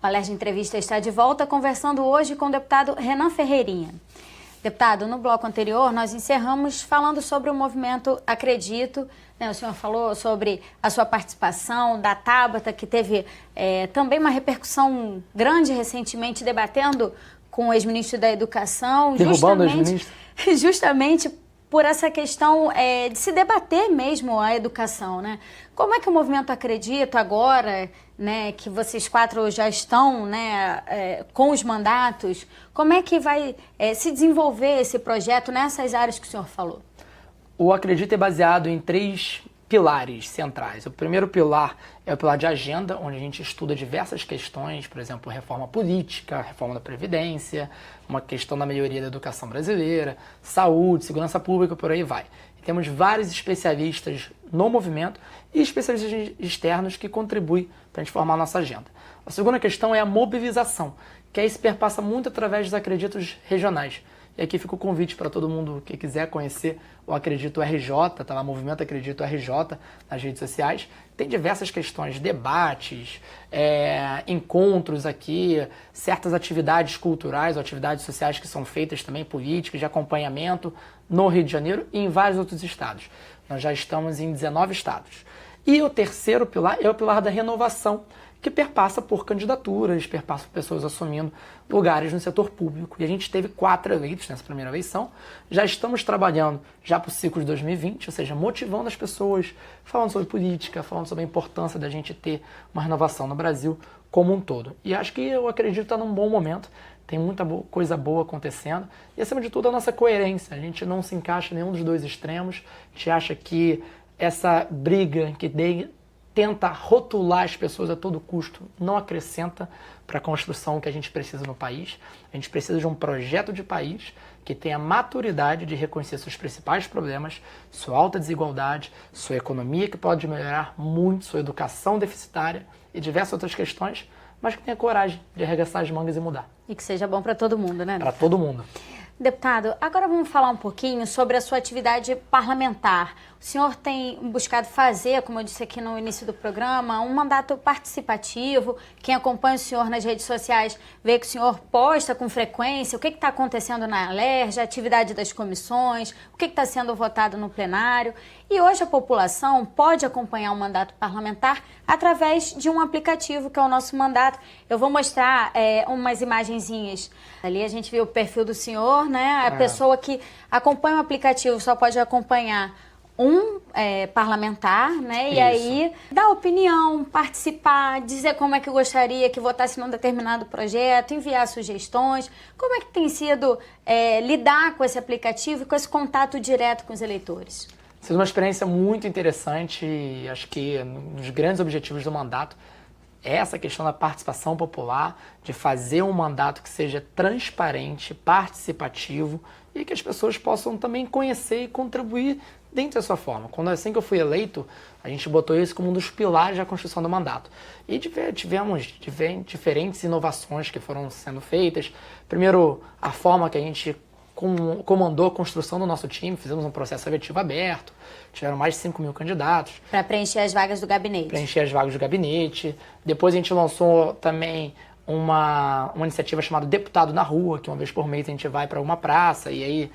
O Alerj Entrevista está de volta, conversando hoje com o deputado Renan Ferreirinha. Deputado, no bloco anterior nós encerramos falando sobre o movimento Acredito, né? O senhor falou sobre a sua participação, da Tabata, que teve também uma repercussão grande recentemente, debatendo com o ex-ministro da Educação. Derrubando o ex-ministro. Justamente por essa questão de se debater mesmo a educação, né? Como é que o movimento Acredito agora, né, que vocês quatro já estão, né, com os mandatos, como é que vai se desenvolver esse projeto nessas áreas que o senhor falou? O Acredito é baseado em 3 pilares centrais. O primeiro pilar é o pilar de agenda, onde a gente estuda diversas questões, por exemplo, reforma política, reforma da Previdência, uma questão da melhoria da educação brasileira, saúde, segurança pública, por aí vai. E temos vários especialistas no movimento e especialistas externos que contribuem para a gente formar a nossa agenda. A segunda questão é a mobilização, que aí se perpassa muito através dos acreditos regionais. E aqui fica o convite para todo mundo que quiser conhecer o Acredito RJ, tá lá, Movimento Acredito RJ, nas redes sociais. Tem diversas questões, debates, encontros aqui, certas atividades culturais ou atividades sociais que são feitas também, políticas, de acompanhamento no Rio de Janeiro e em vários outros estados. Nós já estamos em 19 estados. E o terceiro pilar é o pilar da renovação, que perpassa por candidaturas, perpassa por pessoas assumindo lugares no setor público. E a gente teve 4 eleitos nessa primeira eleição. Já estamos trabalhando já para o ciclo de 2020, ou seja, motivando as pessoas, falando sobre política, falando sobre a importância da gente ter uma renovação no Brasil como um todo. E acho que eu acredito que está num bom momento, tem muita coisa boa acontecendo. E acima de tudo a nossa coerência, a gente não se encaixa em nenhum dos dois extremos, a gente acha que essa briga que tenta rotular as pessoas a todo custo, não acrescenta para a construção que a gente precisa no país. A gente precisa de um projeto de país que tenha maturidade de reconhecer seus principais problemas, sua alta desigualdade, sua economia que pode melhorar muito, sua educação deficitária e diversas outras questões, mas que tenha coragem de arregaçar as mangas e mudar. E que seja bom para todo mundo, né? Para todo mundo. Deputado, agora vamos falar um pouquinho sobre a sua atividade parlamentar. O senhor tem buscado fazer, como eu disse aqui no início do programa, um mandato participativo. Quem acompanha o senhor nas redes sociais vê que o senhor posta com frequência o que está acontecendo na Alerj, a atividade das comissões, o que está sendo votado no plenário. E hoje a população pode acompanhar o mandato parlamentar através de um aplicativo que é o Nosso Mandato. Eu vou mostrar umas imagenzinhas. Ali a gente vê o perfil do senhor, né? A pessoa que acompanha o aplicativo só pode acompanhar um parlamentar, né? E aí dar opinião, participar, dizer como é que gostaria que votasse num determinado projeto, enviar sugestões. Como é que tem sido lidar com esse aplicativo e com esse contato direto com os eleitores? Isso é uma experiência muito interessante e acho que um dos grandes objetivos do mandato é essa questão da participação popular, de fazer um mandato que seja transparente, participativo e que as pessoas possam também conhecer e contribuir dentro da sua forma. Assim que eu fui eleito, a gente botou isso como um dos pilares da construção do mandato. E tivemos diferentes inovações que foram sendo feitas. Primeiro, a forma que a gente comandou a construção do nosso time, fizemos um processo seletivo aberto, tiveram mais de 5 mil candidatos. Para preencher as vagas do gabinete. Preencher as vagas do gabinete. Depois a gente lançou também uma iniciativa chamada Deputado na Rua, que uma vez por mês a gente vai para uma praça e aí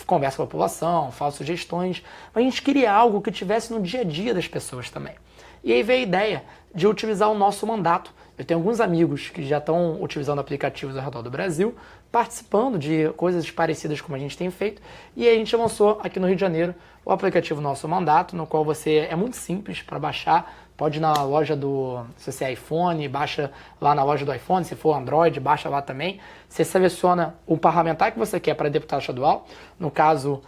conversa com a população, fala sugestões. Mas a gente queria algo que tivesse no dia a dia das pessoas também. E aí veio a ideia de utilizar o nosso mandato. Eu tenho alguns amigos que já estão utilizando aplicativos ao redor do Brasil, participando de coisas parecidas como a gente tem feito. E aí a gente lançou aqui no Rio de Janeiro o aplicativo Nosso Mandato, no qual é muito simples para baixar. Pode ir na loja se você é iPhone, baixa lá na loja do iPhone, se for Android, baixa lá também. Você seleciona o parlamentar que você quer para deputado estadual. No caso,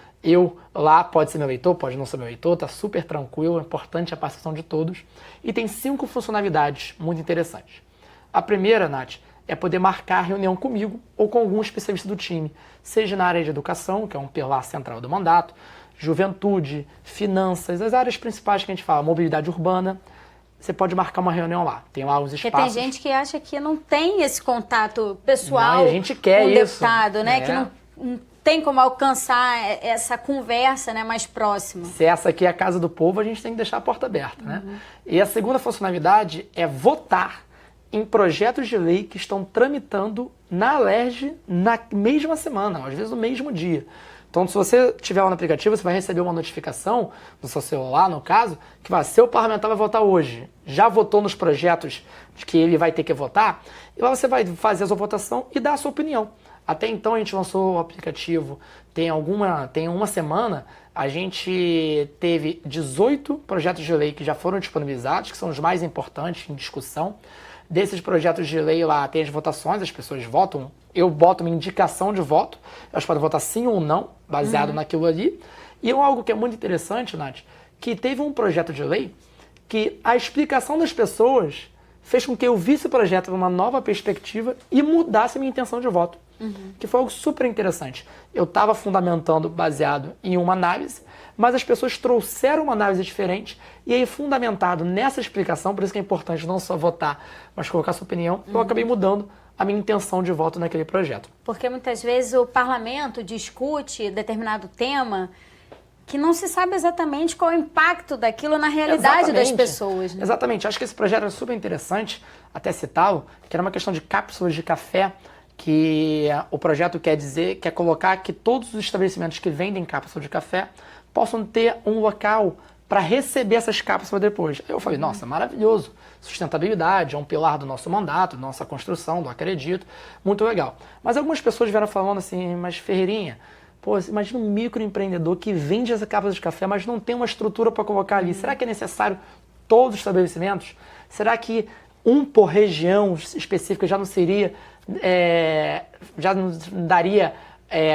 pode ser meu eleitor, pode não ser meu eleitor, tá super tranquilo, é importante a participação de todos. E tem 5 funcionalidades muito interessantes. A primeira, Nath, é poder marcar reunião comigo ou com algum especialista do time, seja na área de educação, que é um pilar central do mandato, juventude, finanças, as áreas principais que a gente fala, mobilidade urbana. Você pode marcar uma reunião lá, tem lá os espaços. Porque tem gente que acha que não tem esse contato pessoal não, a gente quer com o isso. deputado, né? Que não tem como alcançar essa conversa, né, mais próxima. Se essa aqui é a casa do povo, a gente tem que deixar a porta aberta, né? E a segunda funcionalidade é votar em projetos de lei que estão tramitando na Alerj na mesma semana, às vezes no mesmo dia. Então, se você tiver lá no aplicativo, você vai receber uma notificação no seu celular, no caso, que vai, seu parlamentar vai votar hoje. Já votou nos projetos de que ele vai ter que votar? E lá você vai fazer a sua votação e dar a sua opinião. Até então, a gente lançou o aplicativo, tem uma semana, a gente teve 18 projetos de lei que já foram disponibilizados, que são os mais importantes em discussão. Desses projetos de lei lá tem as votações, as pessoas votam, eu boto uma indicação de voto, elas podem votar sim ou não, baseado naquilo ali. E algo que é muito interessante, Nath, que teve um projeto de lei que a explicação das pessoas fez com que eu visse o projeto numa nova perspectiva e mudasse a minha intenção de voto. Que foi algo super interessante. Eu estava fundamentando baseado em uma análise, mas as pessoas trouxeram uma análise diferente e aí, fundamentado nessa explicação, por isso que é importante não só votar, mas colocar sua opinião, eu acabei mudando a minha intenção de voto naquele projeto. Porque muitas vezes o parlamento discute determinado tema que não se sabe exatamente qual é o impacto daquilo na realidade das pessoas. Né? Exatamente. Acho que esse projeto é super interessante, até citá-lo, que era uma questão de cápsulas de café, que o projeto quer colocar que todos os estabelecimentos que vendem cápsula de café possam ter um local para receber essas cápsulas depois. Aí eu falei, nossa, maravilhoso. Sustentabilidade é um pilar do nosso mandato, da nossa construção, do acredito, muito legal. Mas algumas pessoas vieram falando assim, mas Ferreirinha, pô, imagina um microempreendedor que vende essa cápsula de café, mas não tem uma estrutura para colocar ali. Será que é necessário todos os estabelecimentos? Será que um por região específica já não seria, já não daria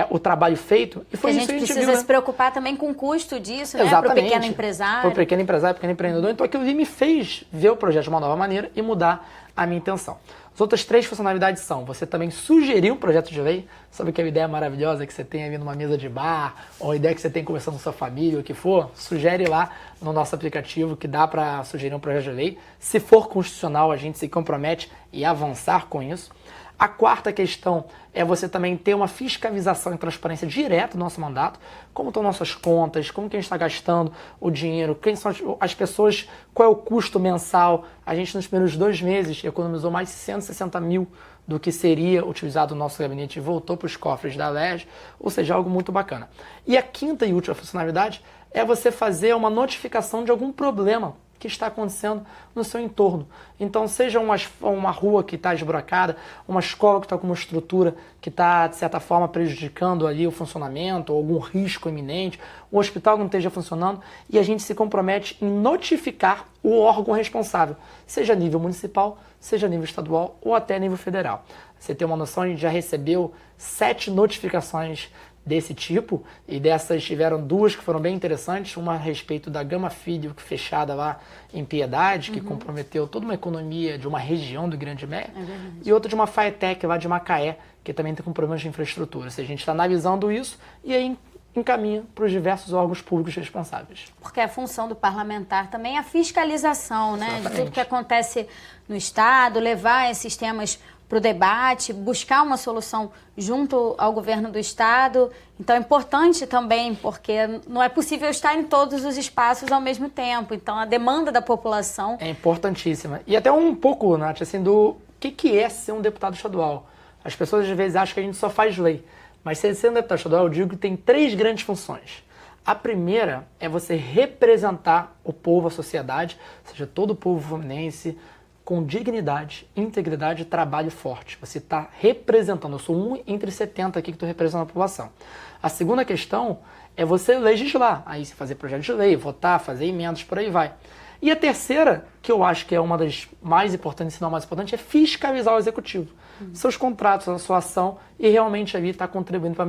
o trabalho feito? E foi a isso gente que a gente precisa viu, né? se preocupar também com o custo disso, né? Exatamente. Para o pequeno empresário. Para o pequeno empresário, pequeno empreendedor. Então aquilo ali me fez ver o projeto de uma nova maneira e mudar a minha intenção. As outras 3 funcionalidades são, você também sugerir um projeto de lei, sabe aquela ideia maravilhosa que você tem ali numa mesa de bar, ou a ideia que você tem conversando com sua família, o que for, sugere lá no nosso aplicativo que dá para sugerir um projeto de lei. Se for constitucional, a gente se compromete e avançar com isso. A quarta questão é você também ter uma fiscalização e transparência direta do nosso mandato, como estão nossas contas, como que a gente está gastando o dinheiro, quem são as pessoas, qual é o custo mensal. A gente nos primeiros 2 meses economizou mais de 160 mil do que seria utilizado no nosso gabinete e voltou para os cofres da Alerj, ou seja, algo muito bacana. E a quinta e última funcionalidade é você fazer uma notificação de algum problema que está acontecendo no seu entorno. Então, seja uma rua que está esburacada, uma escola que está com uma estrutura que está, de certa forma, prejudicando ali o funcionamento, ou algum risco iminente, o hospital que não esteja funcionando, e a gente se compromete em notificar o órgão responsável, seja a nível municipal, seja a nível estadual ou até a nível federal. Você tem uma noção, a gente já recebeu 7 notificações desse tipo, e dessas tiveram 2 que foram bem interessantes, uma a respeito da Gama Filho, fechada lá em Piedade, que comprometeu toda uma economia de uma região do Grande Mé, e outra de uma Faetec lá de Macaé, que também tem com problemas de infraestrutura. A gente está analisando isso e aí encaminha para os diversos órgãos públicos responsáveis. Porque a função do parlamentar também é a fiscalização, né, de tudo que acontece no Estado, levar esses temas para o debate, buscar uma solução junto ao governo do Estado. Então é importante também, porque não é possível estar em todos os espaços ao mesmo tempo. Então a demanda da população é importantíssima. E até um pouco, Nath, assim, do que é ser um deputado estadual. As pessoas às vezes acham que a gente só faz lei. Mas ser um deputado estadual, eu digo que tem 3 grandes funções. A primeira é você representar o povo, a sociedade, ou seja, todo o povo fluminense, com dignidade, integridade e trabalho forte. Você está representando, eu sou 1 entre 70 aqui que estou representando a população. A segunda questão é você legislar, aí você fazer projeto de lei, votar, fazer emendas, por aí vai. E a terceira, que eu acho que é uma das mais importantes, se não a mais importante, é fiscalizar o executivo. Seus contratos, a sua ação, e realmente ali está contribuindo para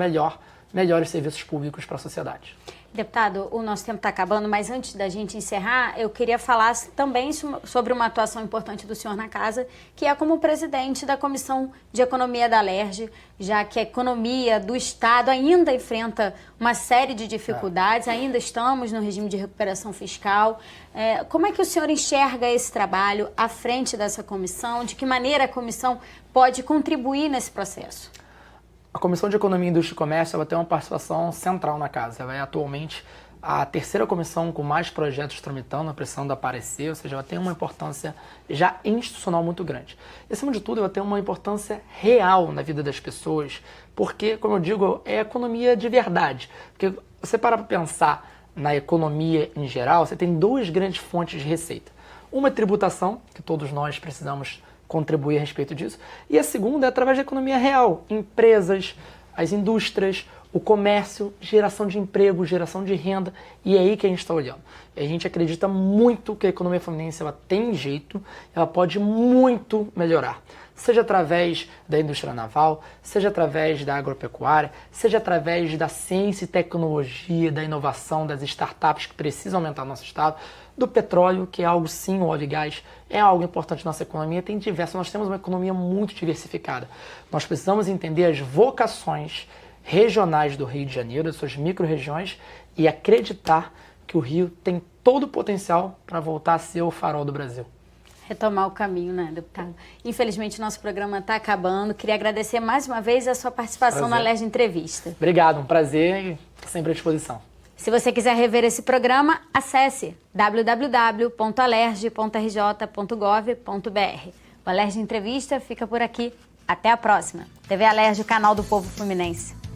melhores serviços públicos para a sociedade. Deputado, o nosso tempo está acabando, mas antes da gente encerrar, eu queria falar também sobre uma atuação importante do senhor na casa, que é como presidente da Comissão de Economia da Alerj, já que a economia do Estado ainda enfrenta uma série de dificuldades, ainda estamos no regime de recuperação fiscal. Como é que o senhor enxerga esse trabalho à frente dessa comissão? De que maneira a comissão pode contribuir nesse processo? A Comissão de Economia, Indústria e Comércio ela tem uma participação central na casa. Ela é atualmente a terceira comissão com mais projetos tramitando, precisando aparecer, ou seja, ela tem uma importância já institucional muito grande. E, acima de tudo, ela tem uma importância real na vida das pessoas, porque, como eu digo, é economia de verdade. Porque você para pensar na economia em geral, você tem duas grandes fontes de receita. Uma é tributação, que todos nós precisamos contribuir a respeito disso, e a segunda é através da economia real, empresas, as indústrias, o comércio, geração de emprego, geração de renda, e é aí que a gente está olhando. E a gente acredita muito que a economia fluminense ela tem jeito, ela pode muito melhorar. Seja através da indústria naval, seja através da agropecuária, seja através da ciência e tecnologia, da inovação, das startups que precisam aumentar no nosso estado, do petróleo, que é algo sim, o óleo e gás, é algo importante na nossa economia, tem diversos, nós temos uma economia muito diversificada. Nós precisamos entender as vocações regionais do Rio de Janeiro, das suas micro-regiões, e acreditar que o Rio tem todo o potencial para voltar a ser o farol do Brasil. Retomar o caminho, né, deputado? Infelizmente, nosso programa está acabando. Queria agradecer mais uma vez a sua participação na Alerj Entrevista. Obrigado, um prazer e sempre à disposição. Se você quiser rever esse programa, acesse www.alerj.rj.gov.br. O Alerj Entrevista fica por aqui. Até a próxima. TV Alerj, o canal do povo fluminense.